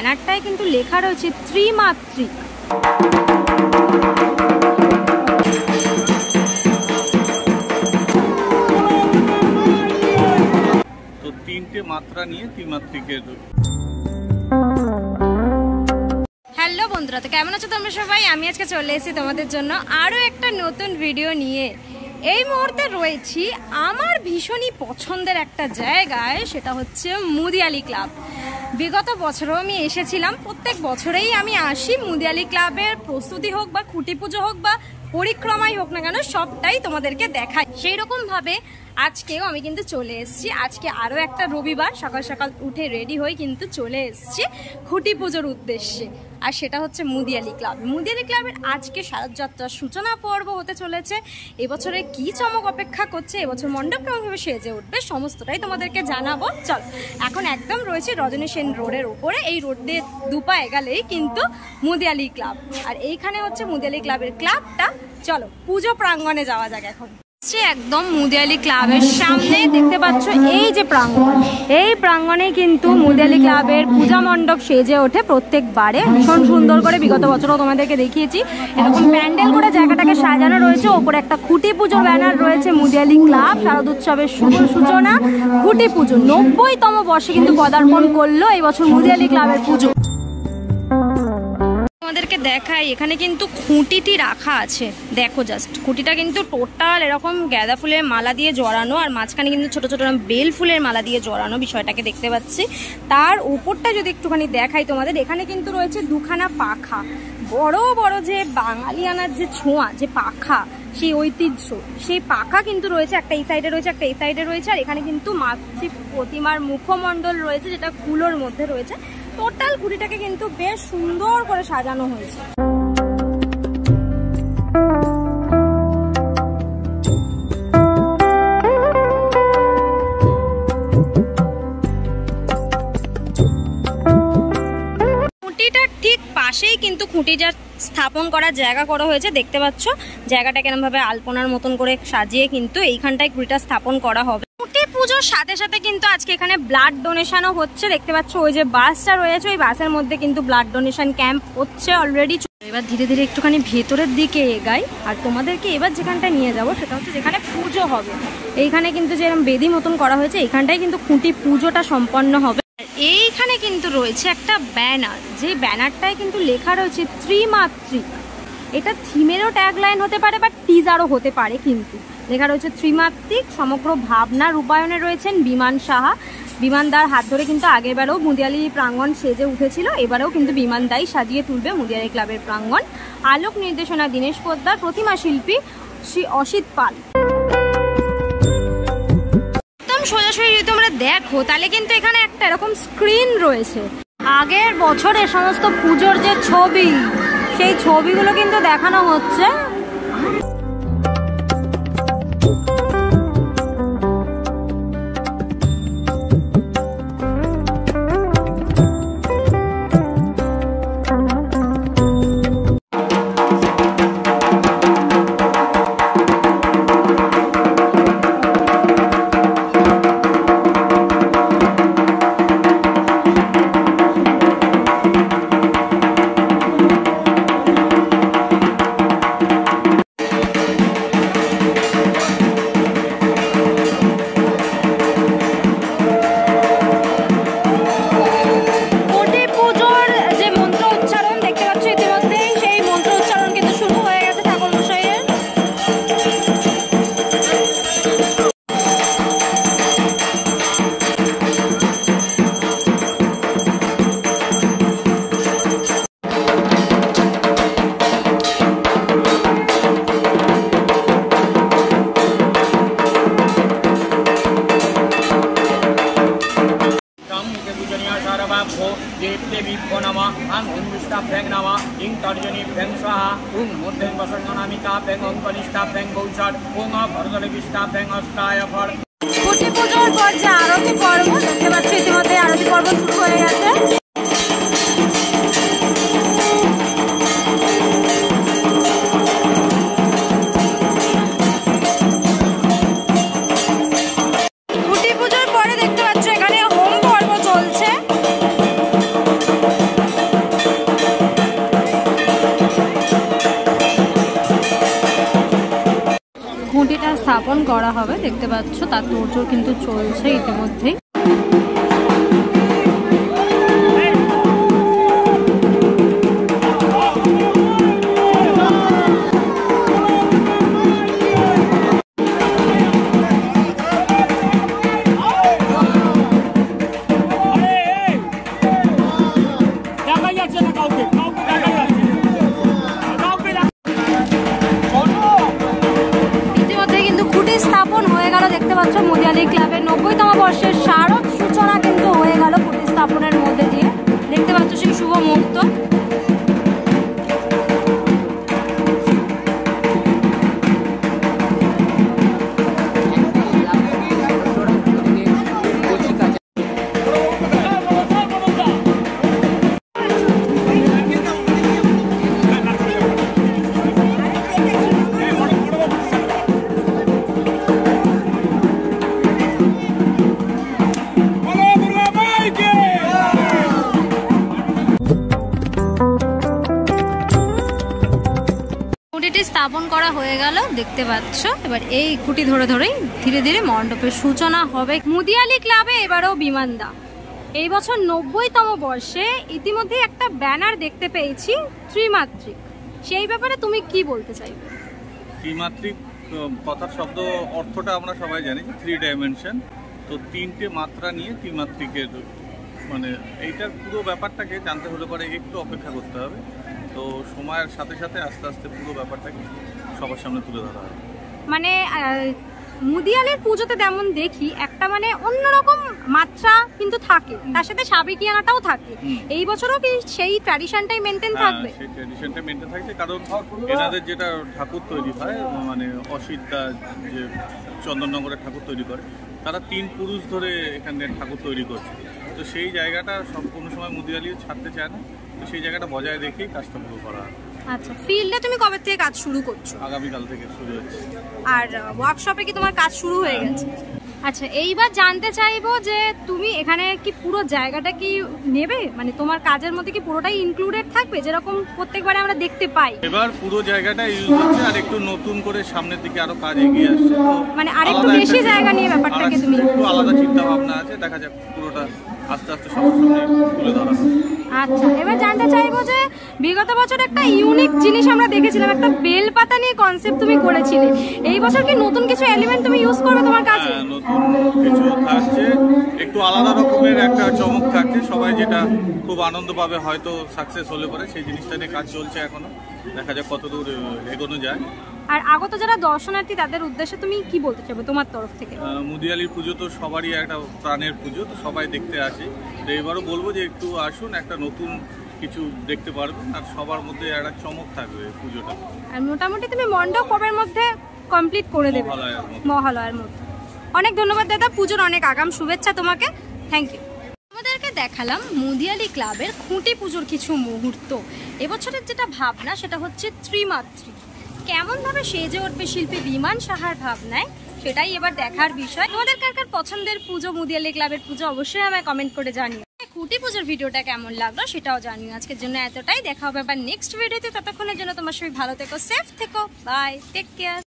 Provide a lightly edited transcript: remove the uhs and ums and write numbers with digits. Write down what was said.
ব্যানারটায় কিন্তু লেখা রয়েছে ত্রিমাত্রিক। তো তিনটে মাত্রা নিয়ে ত্রিমাত্রিকের। হ্যালো বন্ধুরা, তো কেমন আছো তোমরা সবাই? আমি আজকে চলে এসেছি তোমাদের জন্য আরও একটা নতুন ভিডিও নিয়ে। এই মুহূর্তে রয়েছি আমার ভীষণই পছন্দের একটা জায়গায়, সেটা হচ্ছে মুদিয়ালি ক্লাব। বিগত বছরও আমি এসেছিলাম, প্রত্যেক বছরেই আমি আসি। মুদিয়ালি ক্লাবের প্রস্তুতি হোক বা খুঁটি পুজো হোক বা পরিক্রমাই হোক না কেন, সবটাই তোমাদেরকে দেখাই। সেই রকমভাবে আজকেও আমি কিন্তু চলে এসেছি। আজকে আরও একটা রবিবার, সকাল সকাল উঠে রেডি হয়ে কিন্তু চলে এসেছি খুঁটি পুজোর উদ্দেশ্যে। আর সেটা হচ্ছে মুদিয়ালি ক্লাব। মুদিয়ালি ক্লাবের আজকে শারদযাত্রার সূচনা পর্ব হতে চলেছে। এবছরে কি চমক অপেক্ষা করছে, এবছর মণ্ডপ কেমনভাবে সেজে উঠবে, সমস্তটাই তোমাদেরকে জানাবো। চল, এখন একদম রয়েছে রজনী সেন রোডের উপরে। এই রোড দিয়ে দুপা এগালেই কিন্তু মুদিয়ালি ক্লাব। আর এইখানে হচ্ছে মুদিয়ালি ক্লাবের ক্লাবটা। চলো পুজো প্রাঙ্গণে যাওয়া যাক। এখন একদম মুদিয়ালি ক্লাবের সামনে দেখতে পাচ্ছ এই যে প্রাঙ্গণ, এই প্রাঙ্গণে কিন্তু মুদিয়ালি ক্লাবের পূজা মণ্ডপ সেজে ওঠে প্রত্যেকবারে ভীষণ সুন্দর করে। বিগত বছরও তোমাদেরকে দেখিয়েছি, এরকম প্যান্ডেল করে জায়গাটাকে সাজানো রয়েছে। ওপরে একটা খুঁটি পুজো ব্যানার রয়েছে, মুদিয়ালি ক্লাব শারদ উৎসবের শুভ সূচনা খুঁটি পুজো। 90তম বর্ষে কিন্তু পদার্পণ করলো এই বছর মুদিয়ালি ক্লাবের পুজো। তোমাদেরকে দেখাই, এখানে কিন্তু খুঁটিটি রাখা আছে। দেখো জাস্ট, খুঁটিটা কিন্তু টোটাল এরকম গাঁদা ফুলের মালা দিয়ে জড়ানো, আর মাঝখানে কিন্তু ছোট ছোট বেল ফুলের মালা দিয়ে জড়ানো বিষয়টাকে দেখতে পাচ্ছি। তার উপরটা যদি একটুখানি দেখাই তোমাদের, এখানে কিন্তু রয়েছে দুখানা পাখা। বড় বড় যে বাঙালিয়ানার যে ছোঁয়া, যে পাখা, সেই ঐতিহ্য, সেই পাখা কিন্তু রয়েছে। একটা এই সাইডে রয়েছে, একটা এই সাইডে রয়েছে। আর এখানে কিন্তু মাতৃ প্রতিমার মুখমণ্ডল রয়েছে, যেটা কুলোর মধ্যে রয়েছে। টোটাল খুঁটিটাকে কিন্তু বেশ সুন্দর করে সাজানো হয়েছে। খুঁটিটার ঠিক পাশেই কিন্তু খুঁটিটা স্থাপন করার জায়গা করা হয়েছে। দেখতে পাচ্ছ জায়গাটা কেরম ভাবে আলপনার মতন করে সাজিয়ে কিন্তু এইখানটায় খুঁটিটা স্থাপন করা হবে। খুঁটি পুজোর সাথে সাথে কিন্তু আজকে এখানে ব্লাড ডোনেশনও হচ্ছে। দেখতে পাচ্ছ ওই যে বাসটা রয়েছে, ওই বাসের মধ্যে কিন্তু ব্লাড ডোনেশন ক্যাম্প হচ্ছে অলরেডি। এবার ধীরে ধীরে একটুখানি ভেতরের দিকে এগাই, আর তোমাদেরকে এবার যেখানটা নিয়ে যাব সেটা হচ্ছে যেখানে পুজো হবে। এইখানে কিন্তু যেরকম বেদি মতন করা হয়েছে, এইখানটায় কিন্তু খুঁটি পুজোটা সম্পন্ন হবে। এইখানে কিন্তু রয়েছে একটা ব্যানার, যে ব্যানারটায় কিন্তু লেখা রয়েছে ত্রিমাত্রিক। এটা থিমেরও ট্যাগলাইন হতে পারে বা টিজারও হতে পারে, কিন্তু লেখা রয়েছে ত্রিমাত্রিক। সমগ্র ভাবনা রূপায়ণে রয়েছেন বিমান সাহা। বিমানদার হাত ধরে কিন্তু আগের বারেও মুদিয়ালি প্রাঙ্গণ সেজে উঠেছিল, এবারেও কিন্তু বিমানদাই সাজিয়ে তুলবে মুদিয়ালি ক্লাবের প্রাঙ্গণ। আলোক নির্দেশনা দীনেশ পোদ্দার, প্রতিমা শিল্পী শ্রী অসিত পাল। সোজাসুজি যদি তোমরা দেখো তাহলে কিন্তু এখানে একটা এরকম স্ক্রিন রয়েছে। আগের বছরের সমস্ত পুজোর যে ছবি, সেই ছবিগুলো কিন্তু দেখানো হচ্ছে। খুঁটি পুজোর পর যে আরতি পর্ব দেখতে পাচ্ছি, ইতিমধ্যে আরতি পর্ব শুরু হয়ে গেছে। খুঁটি পুজোর পরে দেখতে পাচ্ছ এখানে হোম পর্ব চলছে। স্থাপন করা হবে, দেখতে পাচ্ছ তার তোড়জোড় কিন্তু চলছে ইতিমধ্যেই। দেখতে পাচ্ছ মুদিয়ালি ক্লাবের 90তম বর্ষের শারদ সূচনা কিন্তু হয়ে গেল কুটির স্থাপনের মধ্যে দিয়ে। দেখতে পাচ্ছ সেই শুভ মুহূর্ত। স্থাপন করা হয়ে গেল দেখতে পাচ্ছ। এবার এই খুঁটি ধরে ধরেই ধীরে ধীরে মণ্ডপের সূচনা হবে। মুদিয়ালি ক্লাবে এবারও বিমানদা এই বছর 90তম বর্ষে ইতিমধ্যে একটা ব্যানার দেখতে পেয়েছি ত্রিমাত্রিক, সেই ব্যাপারে তুমি কি বলতে চাইবে? ত্রিমাত্রিক কথার শব্দ অর্থটা আমরা সবাই জানি, 3 ডাইমেনশন। তো 3টে মাত্রা নিয়ে ত্রিমাত্রিকের মানে এইটার পুরো ব্যাপারটাকে জানতে হলে পরে একটু অপেক্ষা করতে হবে। তো সময়ের সাথে সাথে আস্তে আস্তে পুরো ব্যাপারটাকে সবার সামনে তুলে ধরা হবে। মানে মুদিয়ালের পুজোতে যেমন দেখি একটা মানে অন্যরকম মাত্রা কিন্তু থাকে, তার সাথে সাবেকিয়ানাটাও থাকে। এই বছরও কি সেই ট্র্যাডিশনটাই মেনটেন থাকবে? সেই ট্র্যাডিশনটা মেনটেন থাকছে, কারণ এনাদের যেটা ঠাকুর তৈরি হয় মানে অসিতদা যে চন্দননগরের ঠাকুর তৈরি করে, তারা 3 পুরুষ ধরে এখানে ঠাকুর তৈরি করছে। তো সেই জায়গাটা সব কোনো সময় মুদিয়ালিও ছাড়তে চায় না, তো সেই জায়গাটা বজায় রেখেই কাজটা পুরো করা হয়। আচ্ছা, ফিল্ডে তুমি কবে থেকে কাজ শুরু করছো? আগামীকাল থেকে শুরু হচ্ছে। আর ওয়ার্কশপে কি তোমার কাজ শুরু হয়ে গেছে? আচ্ছা, এইবার জানতে চাইবো যে তুমি এখানে কি পুরো জায়গাটা কি নেবে, মানে তোমার কাজের মধ্যে কি পুরোটাই ইনক্লুডেড থাকবে যেরকম প্রত্যেকবারে আমরা দেখতে পাই? এবার পুরো জায়গাটা ইউজ হচ্ছে, আর একটু নতুন করে সামনের দিকে আরো কাজ এগিয়ে আসছে। মানে আরেকটু বেশি জায়গা নিয়ে ব্যাপারটাকে তুমি একটু আলাদা চিন্তা ভাবনা আছে, দেখা যাক পুরোটা আস্তে আস্তে সবার সামনে তুলে ধরা। আচ্ছা, এবার জানতে চাইবো যে বিগত বছর একটা ইউনিক জিনিস আমরা দেখেছিলাম, একটা বেলপাতা নিয়ে কনসেপ্ট তুমি করেছিলে। এই বছর কি নতুন কিছু এলিমেন্ট তুমি ইউজ করবে তোমার কাজে? নতুন কিছু থাকছে, একটু আলাদা রকমের একটা চমক থাকছে। সবাই যেটা খুব আনন্দ পাবে হয়তো সাকসেস হলে পরে, সেই জিনিসটা নিয়ে কাজ চলছে এখনো। দেখা যাক কতদূর এগোনো যায়। আর আগত যারা দর্শনার্থী তাদের উদ্দেশ্যে তুমি কি বলতে চাইবে তোমার তরফ থেকে? মুদিয়ালির পুজো তো সবারই একটা প্রাণের পুজো, তো সবাই দেখতে আসে। তো এবারও বলবো যে একটু আসুন, একটা নতুন কিছু দেখতে পারবেন, আর সবার মধ্যে একটা চমক থাকবে পুজোটা। আর মোটামুটি তুমি মণ্ডপ কবের মধ্যে কমপ্লিট করে দেবে? মহালয়ার মধ্যে। অনেক ধন্যবাদ দাদা, পুজোর অনেক আগাম শুভেচ্ছা তোমাকে। Thank you. আমাদেরকে দেখালাম মুদিয়ালি ক্লাবের খুঁটি পুজোর কিছু মুহূর্ত। এবছরের যেটা ভাবনা সেটা হচ্ছে ত্রিমাত্রিক। কেমনভাবে সেজে উঠবে শিল্পী বিমান সাহার ভাবনায়, সেটাই এবার দেখার বিষয়। তোমাদের কার কার পছন্দের পুজো মুদিয়ালি ক্লাবের পুজো অবশ্যই আমায় কমেন্ট করে জানিও। খুঁটি পুজোর ভিডিওটা কেমন লাগলো সেটাও জানিও। আজকের জন্য এতটাই, দেখা হবে আবার নেক্সট ভিডিওতে। ততক্ষণের জন্য তোমার সবাই ভালো থেকো, সেফ থেকো, বাই, টেক কেয়ার।